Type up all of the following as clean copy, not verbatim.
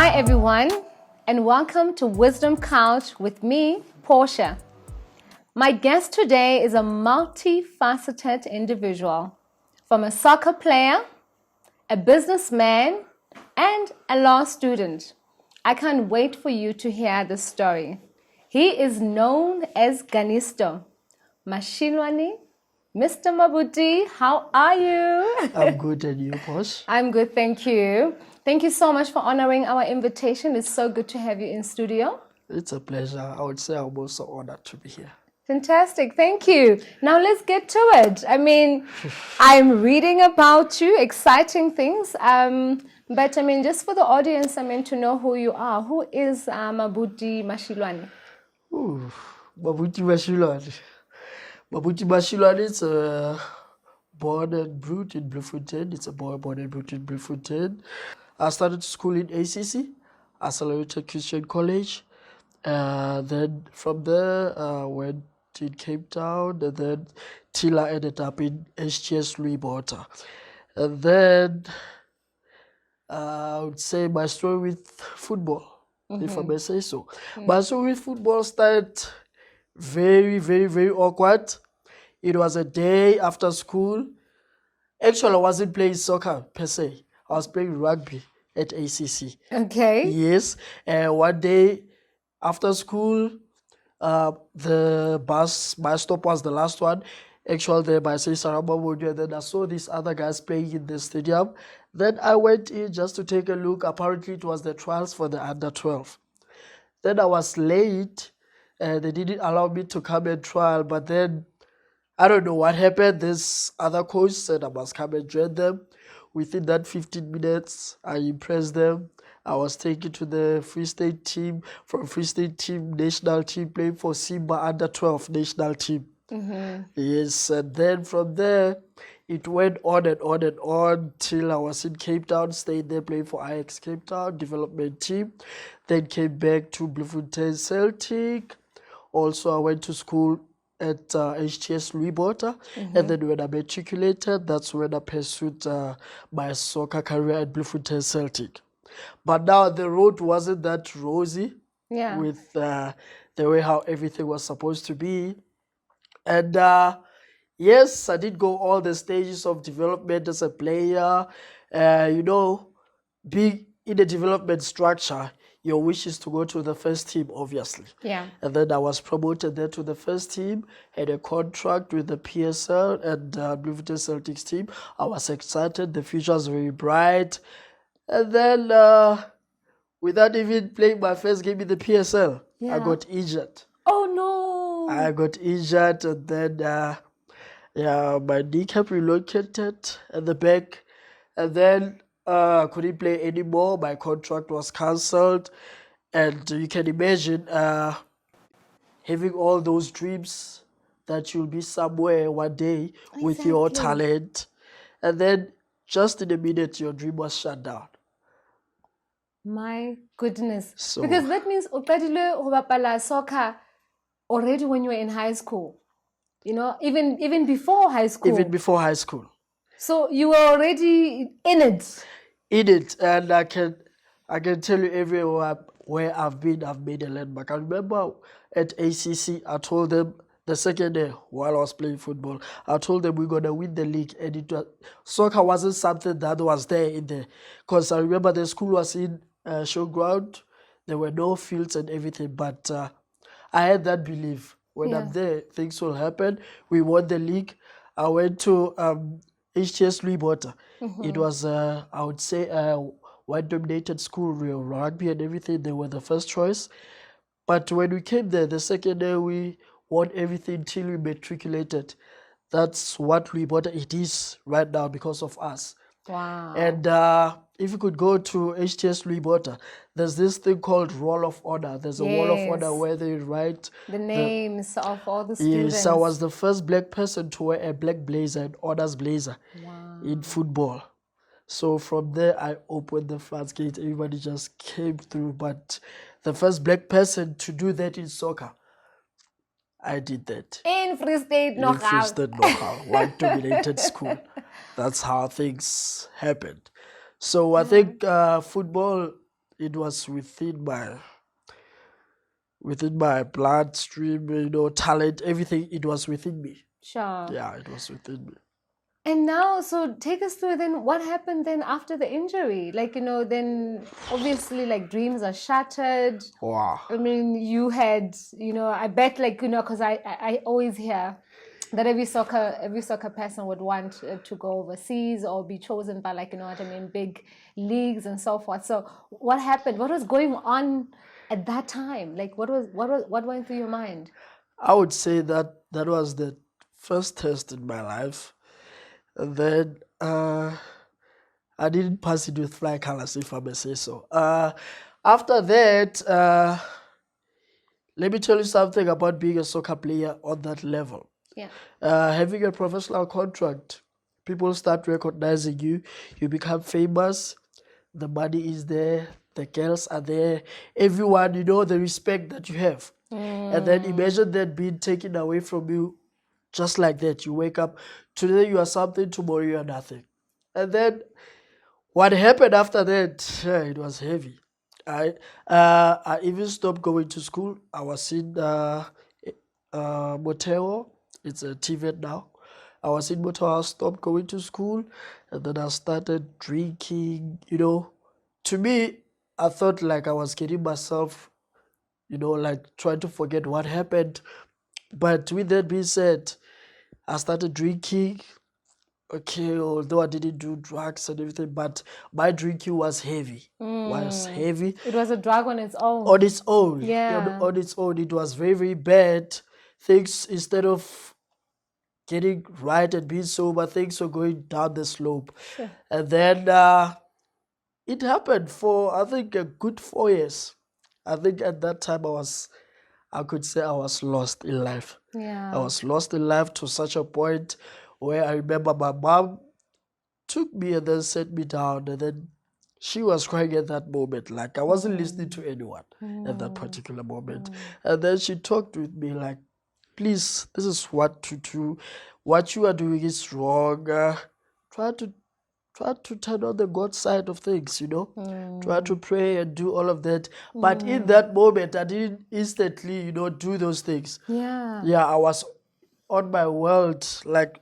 Hi everyone, and welcome to Wisdom Couch with me, Portia. My guest today is a multifaceted individual, from a soccer player, a businessman, and a law student. I can't wait for you to hear the story. He is known as Ganisto. MASHILOANE, Mr. MABUTI, how are you? I'm good, and you, Posh? I'm good, thank you. Thank you so much for honoring our invitation. It's so good to have you in studio. It's a pleasure. I would say I'm also honored to be here. Fantastic, thank you. Now let's get to it. I mean, I'm reading about you, exciting things. But I mean, just for the audience, to know who you are. Who is MABUTI MASHILOANE? Ooh, MABUTI MASHILOANE. MABUTI MASHILOANE is born and bred in Bloemfontein. It's a boy born and bred in Bloemfontein. I started school in ACC, Accelerated Christian College. Then from there, went in Cape Town, and then till I ended up in HTS Louis Botha. And then I would say my story with football, if I may say so. My story with football started very, very, very awkward. It was a day after school. Actually, I wasn't playing soccer per se. I was playing rugby at ACC. Okay. Yes. And one day after school, the my stop was the last one. Actually, there by say Sarabamodi, and then I saw these other guys playing in the stadium. Then I went in just to take a look. Apparently, it was the trials for the under 12. Then I was late, and they didn't allow me to come and trial. But then I don't know what happened. This other coach said I must come and join them. Within that 15 minutes, I impressed them. I was taken to the Free State team, from Free State team, national team, playing for Simba under 12 national team. Yes, and then from there, it went on and on and on till I was in Cape Town, stayed there playing for Ajax Cape Town, development team. Then came back to Bloemfontein Celtic. Also, I went to school at HTS Louis Botha, and then when I matriculated, that's when I pursued my soccer career at Bloemfontein Celtic. But now the road wasn't that rosy with the way how everything was supposed to be. And yes, I did go all the stages of development as a player. Being in the development structure, your wish is to go to the first team, obviously. Yeah. And then I was promoted there to the first team, had a contract with the PSL and Bloemfontein Celtics team. I was excited. The future was very bright. And then, without even playing my first game in the PSL, I got injured. Oh, no. I got injured, and then, my kneecap relocated at the back. And then, I couldn't play anymore. My contract was cancelled. And you can imagine having all those dreams that you'll be somewhere one day with your talent. And then just in a minute, your dream was shut down. My goodness. So, because that means o qadile ho bapala soccer already when you were in high school. You know, even before high school. Even before high school. So you were already in it. In it, and I can tell you everywhere where I've been, I've made a landmark. I remember at ACC, I told them the second day while I was playing football, I told them we're gonna win the league, and soccer wasn't something that was there in there, because I remember the school was in showground, there were no fields and everything, but I had that belief when I'm there, things will happen. We won the league. I went to HTS Louis Botha. It was, I would say, white-dominated school, real rugby and everything. They were the first choice. But when we came there, the second day, we won everything till we matriculated. That's what Louis Botha it is right now because of us. Wow. And if you could go to HTS Louis Botha, there's this thing called Roll of Honor. There's a Wall of Honor where they write the names of all the students. Yes, I was the first black person to wear a black blazer, an honors blazer in football. So from there, I opened the floodgates. Everybody just came through. But the first black person to do that in soccer, I did that. In Free State In Free State knockout, white-dominated school. That's how things happened. So I think football it was within my bloodstream, talent, everything. It was within me. Sure. Yeah, it was within me. And now, so take us through then what happened then after the injury? Like, then obviously like dreams are shattered. Wow. I mean, you had, I bet like, because I always hear that every soccer person would want to go overseas or be chosen by like, big leagues and so forth. So what happened? What was going on at that time? Like what went through your mind? I would say that was the first test in my life. And then I didn't pass it with flying colors, if I may say so. After that, let me tell you something about being a soccer player on that level. Yeah. Having a professional contract, people start recognizing you. You become famous. The money is there. The girls are there. Everyone, the respect that you have. And then imagine that being taken away from you just like that. You wake up, today you are something, tomorrow you are nothing. And then what happened after that, it was heavy. I even stopped going to school. I was in Motero. It's a TVET now. I was in Motero. I stopped going to school, and then I started drinking. To me, I thought like I was getting myself, like trying to forget what happened. But with that being said, I started drinking. Okay, although I didn't do drugs and everything, but my drinking was heavy. It was a drug on its own. On its own. Yeah. On its own, it was very, very bad. Things, instead of getting right and being sober, things were going down the slope. Sure. And then it happened for, I think, a good 4 years. I think at that time I could say I was lost in life. Yeah. I was lost in life to such a point where I remember my mom took me and then set me down, and then she was crying at that moment. Like I wasn't listening to anyone at that particular moment. And then she talked with me like, please, this is what to do. What you are doing is wrong. Try to turn on the God side of things, Try to pray and do all of that. But in that moment, I didn't instantly, do those things. Yeah. Yeah, I was on my world, like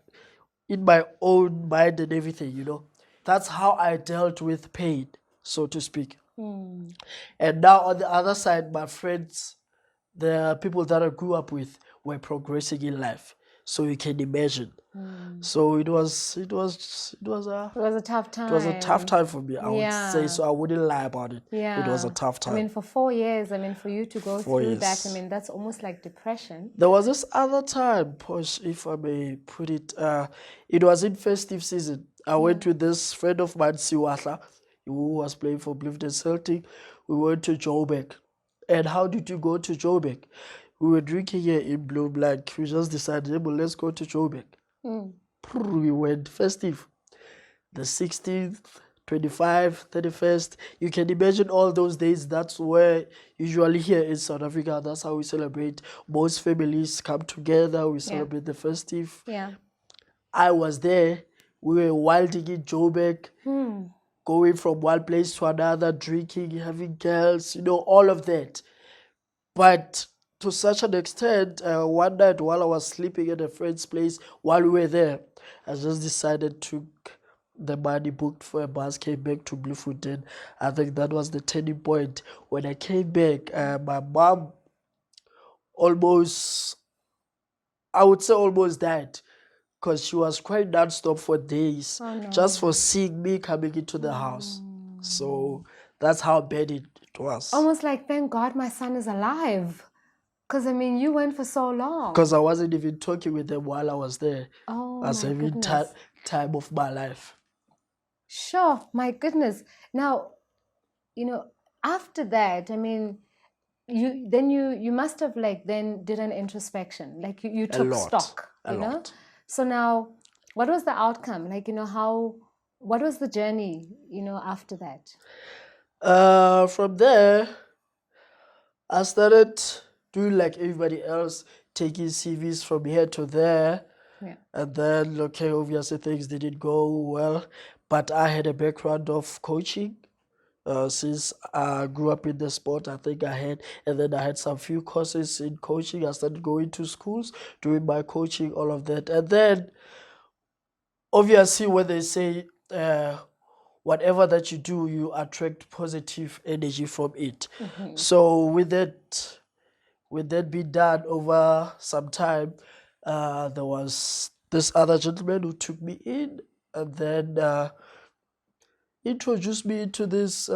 in my own mind and everything, That's how I dealt with pain, so to speak. And now on the other side, my friends, the people that I grew up with were progressing in life. So you can imagine. So it was a tough time. It was a tough time for me. I would say so. I wouldn't lie about it. Yeah. It was a tough time. I mean, for 4 years, for you to go 4 through years. that, that's almost like depression. There was this other time, Portia, if I may put it, it was in festive season. I went with this friend of mine, Siwahla, who was playing for Bloemfontein Celtic. We went to Joburg. And how did you go to Joburg? We were drinking here in Bloem, like we just decided, well, let's go to Joburg. We went festive. The 16th, 25th, 31st. You can imagine all those days. That's where usually here in South Africa, that's how we celebrate. Most families come together. We celebrate the festive. Yeah. I was there. We were wilding in Joburg, going from one place to another, drinking, having girls, all of that. But to such an extent, one night while I was sleeping at a friend's place, while we were there, I just decided to the money booked for a bus, came back to Bloemfontein. I think that was the turning point. When I came back, my mom almost died, because she was crying non-stop for days, just for seeing me coming into the house. So that's how bad it was. Almost like, thank God my son is alive. Because, you went for so long. Because I wasn't even talking with them while I was there. Oh, I was having time of my life. Sure, my goodness. Now, after that, you must have then did an introspection. Like you took stock, A lot. So now, what was the outcome? What was the journey, after that? From there, I started doing like everybody else, taking CVs from here to there. Yeah. And then, obviously things didn't go well. But I had a background of coaching. since I grew up in the sport. I think and then I had some few courses in coaching. I started going to schools, doing my coaching, all of that. And then, obviously, when they say whatever that you do, you attract positive energy from it. So with that being done over some time, there was this other gentleman who took me in and then introduced me into this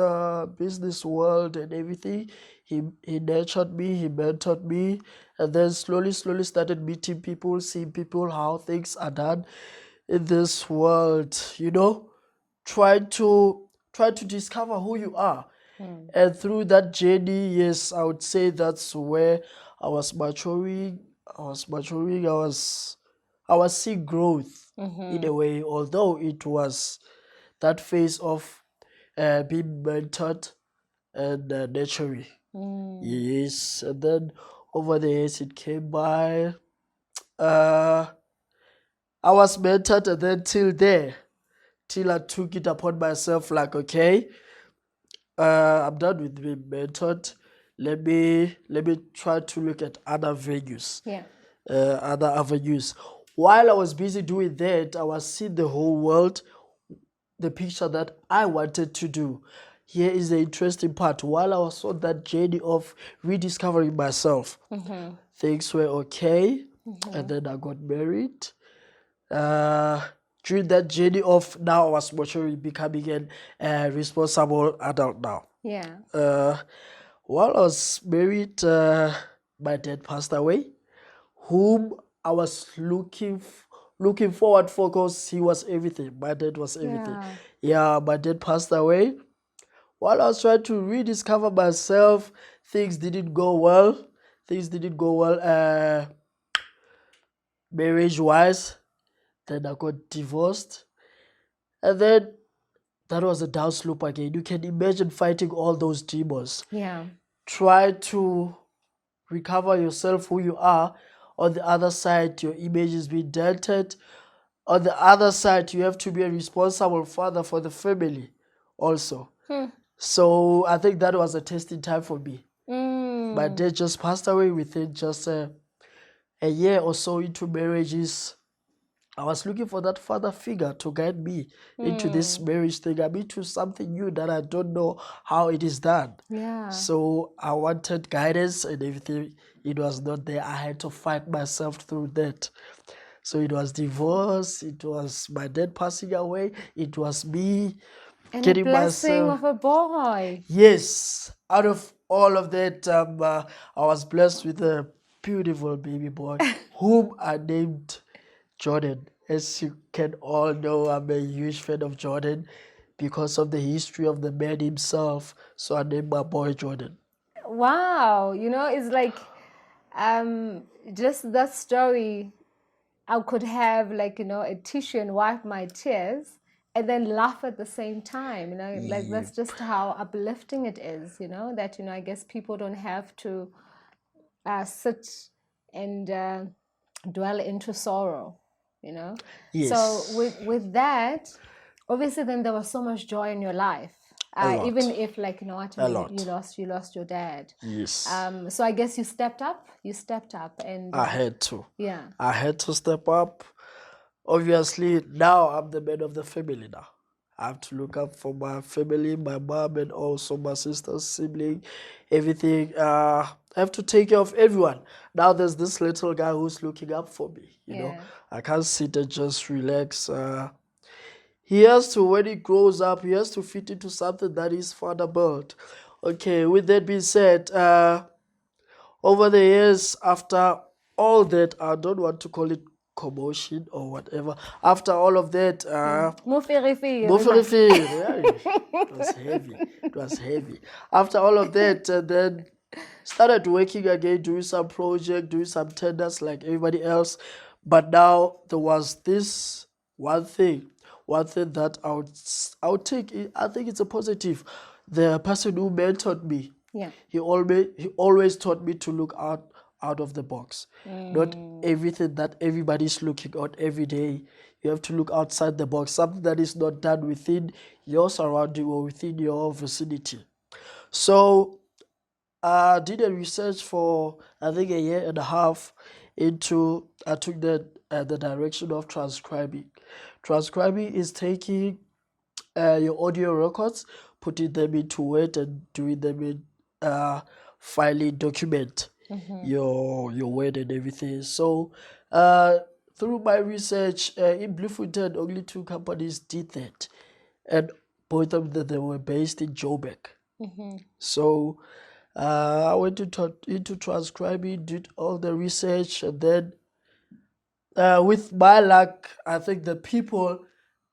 business world and everything. He nurtured me, he mentored me, and then slowly started meeting people, seeing people, how things are done in this world, trying to discover who you are. And through that journey, yes, I would say that's where I was maturing. I was seeing growth in a way, although it was that phase of being mentored and nurturing. Yes, and then over the years it came by. I was mentored, and then till I took it upon myself, like, okay, I'm done with being mentored. Let me try to look at other venues, other avenues. While I was busy doing that, I was seeing the whole world, the picture that I wanted to do. Here is the interesting part. While I was on that journey of rediscovering myself, things were okay, and then I got married. During that journey of now I was maturing, becoming a responsible adult now. While I was married, my dad passed away, whom I was looking forward for, because he was everything. My dad was everything. Yeah, my dad passed away. While I was trying to rediscover myself, things didn't go well. Marriage-wise. Then I got divorced. And then that was a down slope again. You can imagine fighting all those demons. Try to recover yourself, who you are. On the other side, your image is being dented. On the other side, you have to be a responsible father for the family also. So I think that was a testing time for me. My dad just passed away within just a year or so into marriages. I was looking for that father figure to guide me into this marriage thing. I'm into something new that I don't know how it is done. So I wanted guidance and everything. It was not there. I had to fight myself through that. So it was divorce. It was my dad passing away. It was me getting blessing myself. of a boy. Yes, out of all of that, I was blessed with a beautiful baby boy, whom I named Jordan. As you can all know, I'm a huge fan of Jordan because of the history of the man himself. So I named my boy Jordan. Wow, it's like just that story. I could have a tissue and wipe my tears and then laugh at the same time. Like that's just how uplifting it is. That I guess people don't have to sit and dwell into sorrow. Yes. So with that, obviously, then there was so much joy in your life. Even if, you lost your dad. Yes. So I guess you stepped up. And I had to. Yeah. I had to step up. Obviously, now I'm the man of the family now. I have to look up for my family, my mom, and also my sister's sibling, everything. I have to take care of everyone. Now there's this little guy who's looking up for me. You know, I can't sit and just relax. He has to, when he grows up, he has to fit into something that his father built. Okay, with that being said, over the years, after all that, I don't want to call it commotion or whatever. After all of that, it was heavy. It was heavy. After all of that, then started working again, doing some project, doing some tenders like everybody else. But now there was this one thing that I would take. I think it's a positive. The person who mentored me, he always taught me to look out out of the box. Not everything that everybody's looking at every day. You have to look outside the box, something that is not done within your surrounding or within your vicinity. So I did a research for I think a year and a half into I took the direction of transcribing. Transcribing is taking your audio records, putting them into Word and doing them in filing document your word and everything. So through my research in Bloemfontein, only 2 companies did that, and both of them they were based in Joburg. So I went into transcribing, did all the research, and then with my luck, I think the people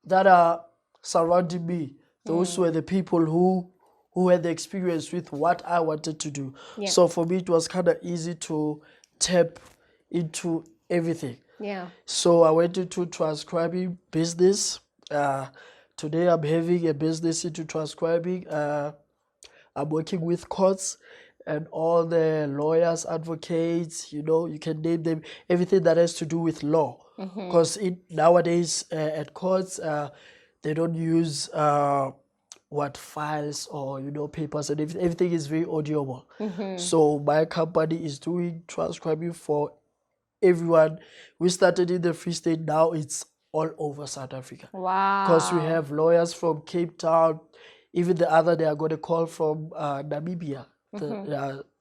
that are surrounding me, those were the people who had the experience with what I wanted to do. Yeah. So for me, it was kind of easy to tap into everything. Yeah. So I went into transcribing business. Today I'm having a business into transcribing. I'm working with courts and all the lawyers, advocates, you can name them, everything that has to do with law. Because nowadays at courts, they don't use files or, papers, and everything is very audible. So my company is doing transcribing for everyone. We started in the Free State, now it's all over South Africa. Wow. Because we have lawyers from Cape Town. Even the other day, I got a call from Namibia.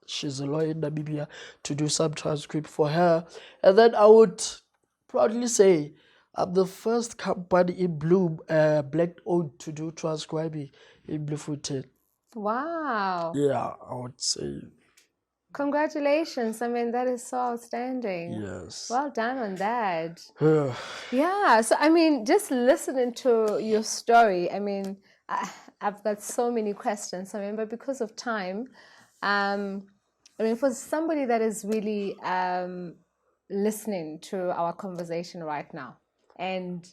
She's a lawyer in Namibia to do some transcript for her. And then I would proudly say I'm the first company in black-owned to do transcribing in Bloemfontein. Wow. Yeah, I would say. Congratulations. I mean, that is so outstanding. Yes. Well done on that. Yeah. So, I mean, just listening to your story, I mean, I've got so many questions. I mean, but because of time, I mean, for somebody that is really listening to our conversation right now, and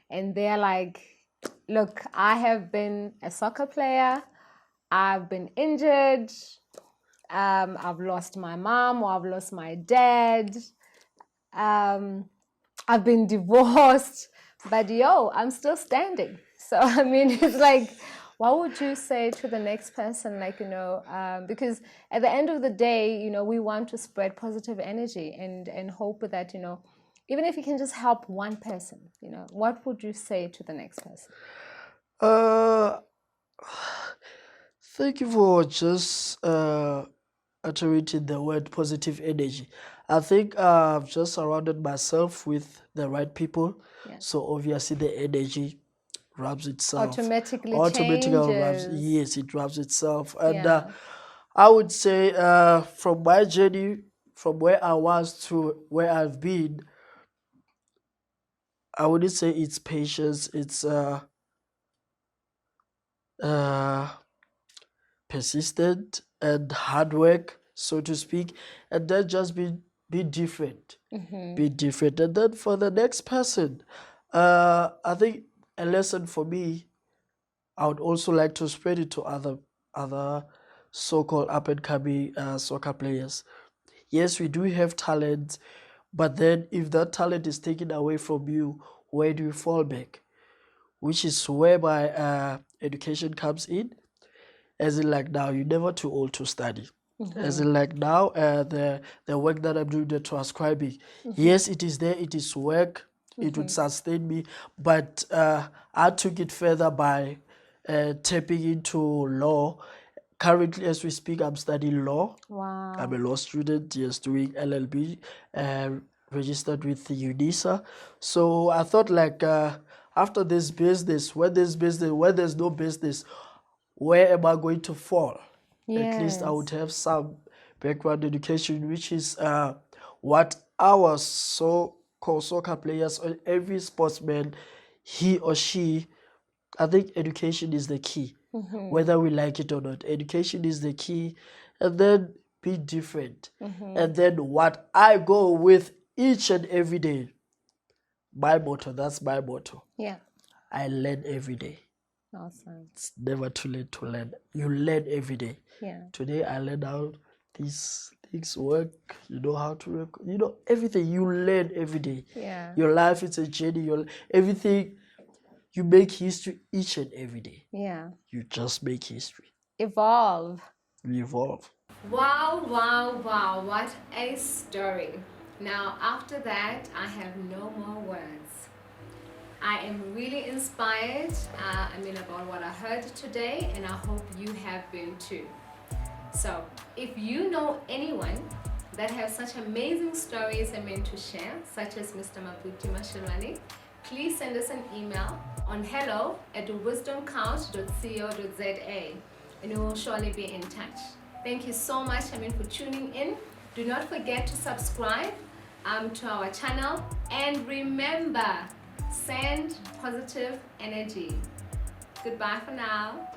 they're like, look, I have been a soccer player, I've been injured, I've lost my mom or I've lost my dad, I've been divorced, but I'm still standing. So, I mean, it's like, what would you say to the next person? Like, because at the end of the day, we want to spread positive energy and hope that, even if you can just help one person, what would you say to the next person? Thank you for just iterating the word positive energy. I think I've just surrounded myself with the right people. Yeah. So obviously the energy rubs itself. Automatically Rubs, changes. yes, it rubs itself. And Yeah. I would say from my journey, from where I was to where I've been, I wouldn't say it's patience, it's persistent and hard work, so to speak, and then just be different. Be different. And then for the next person, I think a lesson for me, I would also like to spread it to other so-called up-and-coming soccer players. Yes, we do have talent, but then if that talent is taken away from you, where do you fall back? Which is whereby education comes in. As in, like, now, you're never too old to study. As in, like, now, the work that I'm doing, the transcribing, yes, it is there, it is work, it would sustain me, but I took it further by tapping into law. Currently, as we speak, I'm studying law. Wow. I'm a law student, yes, doing LLB, registered with the UNISA. So I thought, like, after this business, when there's no business, where am I going to fall? Yes. At least I would have some background education, which is what our so-called soccer players or every sportsman, he or she, I think education is the key. Whether we like it or not, education is the key. And then be different. And then what I go with each and every day, my motto, that's my motto. Yeah. I learn every day. Awesome. It's never too late to learn. You learn every day. Yeah. Today I learned how these things work, you know how to work, you know, everything you learn every day. Yeah. Your life is a journey, everything, you make history each and every day. Yeah. You just make history. Evolve. You evolve. Wow, wow, wow, what a story. Now, after that, I have no more words. I am really inspired, about what I heard today, and I hope you have been too. So, if you know anyone that has such amazing stories to share, such as Mr. MABUTI MASHILOANE, please send us an email on hello@wisdomcouch.co.za, and we will surely be in touch. Thank you so much, for tuning in. Do not forget to subscribe to our channel, and remember, send positive energy. Goodbye for now.